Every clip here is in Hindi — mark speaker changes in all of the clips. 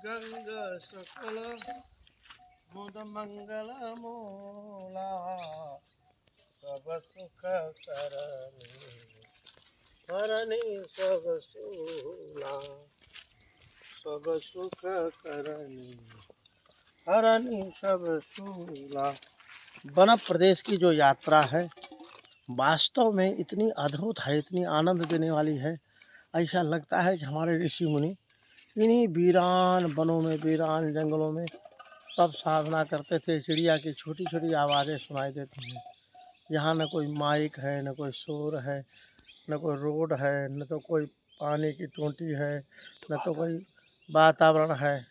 Speaker 1: गंग सकल मुद मंगल मूला सब सुख करनी सब सूला सब सुख करनी सब सूला। वन प्रदेश की जो यात्रा है वास्तव में इतनी अद्भुत है, इतनी आनंद देने वाली है। ऐसा लगता है कि हमारे ऋषि मुनि इन्हीं वीरान वनों में, वीरान जंगलों में तब साधना करते थे। चिड़िया की छोटी छोटी आवाज़ें सुनाई देती हैं। यहाँ न कोई माइक है, न कोई शोर है, न कोई रोड है, न तो कोई पानी की टोंटी है, न तो कोई वातावरण है,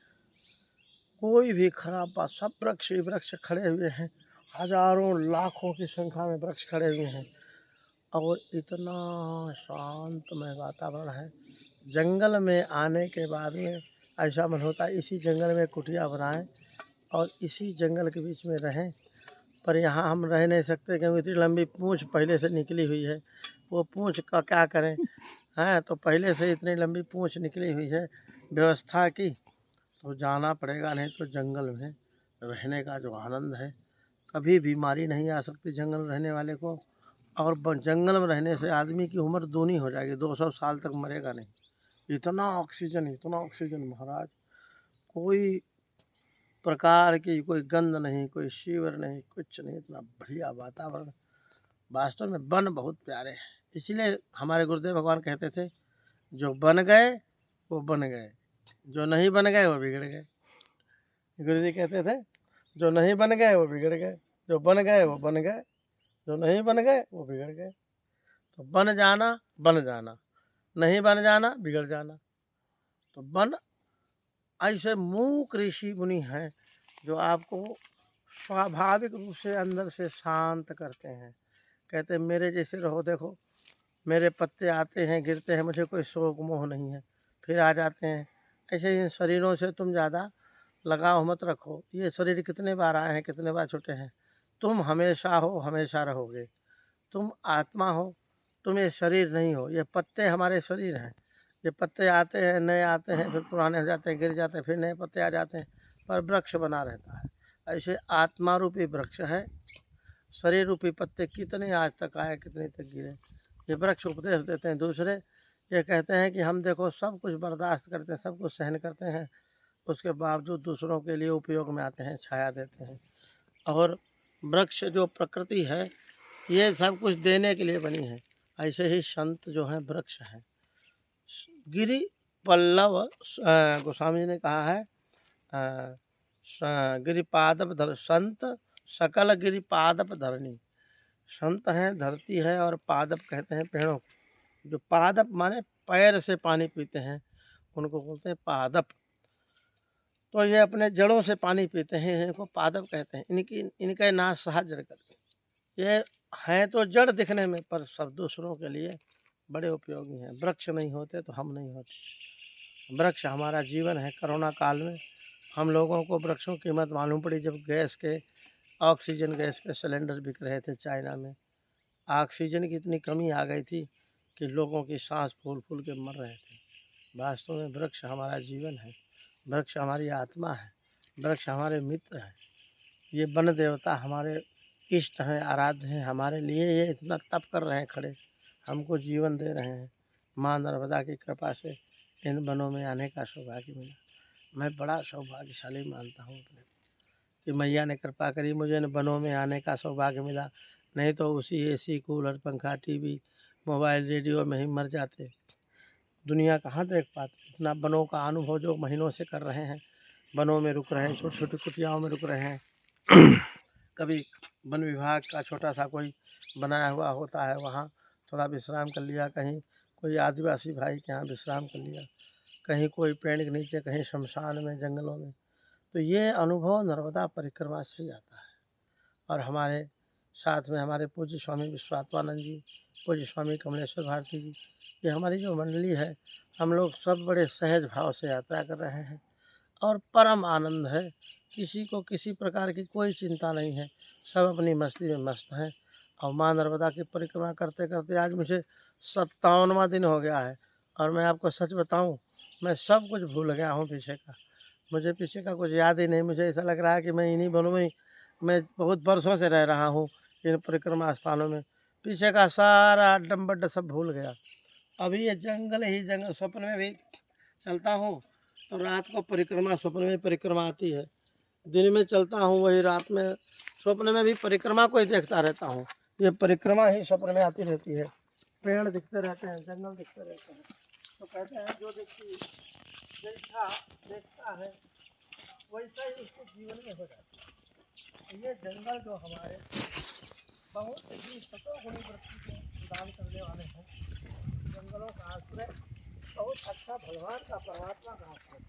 Speaker 1: कोई भी खराब बात। सब वृक्ष ही वृक्ष खड़े हुए हैं, हजारों लाखों की संख्या में वृक्ष खड़े हुए हैं और इतना शांतमय वातावरण है। जंगल में आने के बाद में ऐसा मन होता है इसी जंगल में कुटिया बनाएं और इसी जंगल के बीच में रहें, पर यहाँ हम रह नहीं सकते क्योंकि इतनी लंबी पूँछ पहले से निकली हुई है। वो पूँछ का क्या करें, हैं तो पहले से इतनी लंबी पूँछ निकली हुई है व्यवस्था की, तो जाना पड़ेगा। नहीं तो जंगल में रहने का जो आनंद है, कभी बीमारी नहीं आ सकती जंगल में रहने वाले को। और जंगल में रहने से आदमी की उम्र दूनी हो जाएगी, 200 साल तक मरेगा नहीं। इतना ऑक्सीजन, इतना ऑक्सीजन महाराज, कोई प्रकार की कोई गंध नहीं, कोई शीवर नहीं, कुछ नहीं, इतना बढ़िया वातावरण। वास्तव में वन बहुत प्यारे हैं। इसीलिए हमारे गुरुदेव भगवान कहते थे जो बन गए वो बन गए, जो नहीं बन गए वो बिगड़ गए। गुरु जी कहते थे जो नहीं बन गए वो बिगड़ गए, जो बन गए वो बन गए, जो नहीं बन गए वो बिगड़ गए। तो बन जाना, बन जाना, नहीं बन जाना, बिगड़ जाना। तो वन ऐसे मूक ऋषि मुनि हैं जो आपको स्वाभाविक रूप से अंदर से शांत करते हैं। कहते हैं मेरे जैसे रहो, देखो मेरे पत्ते आते हैं गिरते हैं, मुझे कोई शोक मोह नहीं है, फिर आ जाते हैं। ऐसे इन शरीरों से तुम ज़्यादा लगाव मत रखो। ये शरीर कितने बार आए हैं, कितने बार छूटे हैं। तुम हमेशा हो, हमेशा रहोगे। तुम आत्मा हो, तुम ये शरीर नहीं हो। ये पत्ते हमारे शरीर हैं। ये पत्ते आते हैं, नए आते हैं, फिर पुराने हो जाते हैं, गिर जाते हैं, फिर नए पत्ते आ जाते हैं, पर वृक्ष बना रहता है। ऐसे आत्मा रूपी वृक्ष है। शरीर रूपी पत्ते कितने आज तक आए, कितने तक गिरे। ये वृक्ष उपदेश देते हैं दूसरे। ये कहते हैं कि हम देखो सब कुछ बर्दाश्त करते हैं, सब कुछ सहन करते हैं, उसके बावजूद दूसरों के लिए उपयोग में आते हैं, छाया देते हैं। और वृक्ष जो प्रकृति है ये सब कुछ देने के लिए बनी है। ऐसे ही संत जो हैं वृक्ष हैं। गिरि पल्लव गोस्वामी जी ने कहा है गिरि पादप धर संत सकल गिरि पादप धरणी। संत हैं, धरती है, और पादप कहते हैं पेड़ों को। जो पादप माने पैर से पानी पीते हैं उनको बोलते हैं पादप। तो ये अपने जड़ों से पानी पीते हैं, इनको पादप कहते हैं। इनका नाश सहा जड़ करके। ये हैं तो जड़ दिखने में, पर सब दूसरों के लिए बड़े उपयोगी हैं। वृक्ष नहीं होते तो हम नहीं होते। वृक्ष हमारा जीवन है। कोरोना काल में हम लोगों को वृक्षों की कीमत मालूम पड़ी जब गैस के, ऑक्सीजन गैस के सिलेंडर बिक रहे थे चाइना में। ऑक्सीजन की इतनी कमी आ गई थी कि लोगों की सांस फूल फूल के मर रहे थे। वास्तव में वृक्ष हमारा जीवन है, वृक्ष हमारी आत्मा है, वृक्ष हमारे मित्र हैं। ये वन देवता हमारे इष्ट हैं, आराध्य हैं। हमारे लिए ये इतना तप कर रहे हैं खड़े, हमको जीवन दे रहे हैं। माँ नर्मदा की कृपा से इन वनों में आने का सौभाग्य मिला। मैं बड़ा सौभाग्यशाली मानता हूँ अपने कि मैया ने कृपा करी, मुझे इन वनों में आने का सौभाग्य मिला। नहीं तो उसी एसी, कूलर, पंखा, टीवी, मोबाइल, रेडियो में ही मर जाते। दुनिया कहाँ देख पाते। इतना वनों का अनुभव जो महीनों से कर रहे हैं, वनों में रुक रहे हैं, छोटी छोटी कुटियाओं में रुक रहे हैं। कभी वन विभाग का छोटा सा कोई बनाया हुआ होता है, वहाँ थोड़ा विश्राम कर लिया, कहीं कोई आदिवासी भाई के यहाँ विश्राम कर लिया, कहीं कोई पेड़ के नीचे, कहीं शमशान में, जंगलों में। तो ये अनुभव नर्मदा परिक्रमा से ही आता है। और हमारे साथ में हमारे पूज्य स्वामी विश्वात्मानंद जी, पूज्य स्वामी कमलेश्वर भारती जी, ये हमारी जो मंडली है, हम लोग सब बड़े सहज भाव से यात्रा कर रहे हैं और परम आनंद है। किसी को किसी प्रकार की कोई चिंता नहीं है, सब अपनी मस्ती में मस्त हैं। और माँ नर्मदा की परिक्रमा करते करते आज मुझे 57वां दिन हो गया है। और मैं आपको सच बताऊं, मैं सब कुछ भूल गया हूँ पीछे का। मुझे पीछे का कुछ याद ही नहीं। मुझे ऐसा लग रहा है कि मैं इन्हीं वनों में मैं बहुत बरसों से रह रहा हूँ, इन परिक्रमा स्थानों में। पीछे का सारा अड्डम बड्ड सब भूल गया। अभी ये जंगल ही जंगल, स्वप्न में भी चलता हूँ तो रात को परिक्रमा, स्वप्न में परिक्रमा आती है। दिन में चलता हूँ वही रात में, स्वप्न में भी परिक्रमा को ही देखता रहता हूँ। ये परिक्रमा ही स्वप्न में आती रहती है। पेड़ दिखते रहते हैं, जंगल दिखते रहते हैं। तो कहते हैं जो व्यक्ति जैसा देखता है वैसा ही उसके जीवन में हो जाता है। ये जंगल जो हमारे बहुत ही सतोगुणी वृत्ति को प्रदान करने वाले हैं, जंगलों का आश्रय बहुत अच्छा भगवान का, परमात्मा का आश्रय।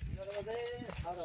Speaker 1: नर्मदे हर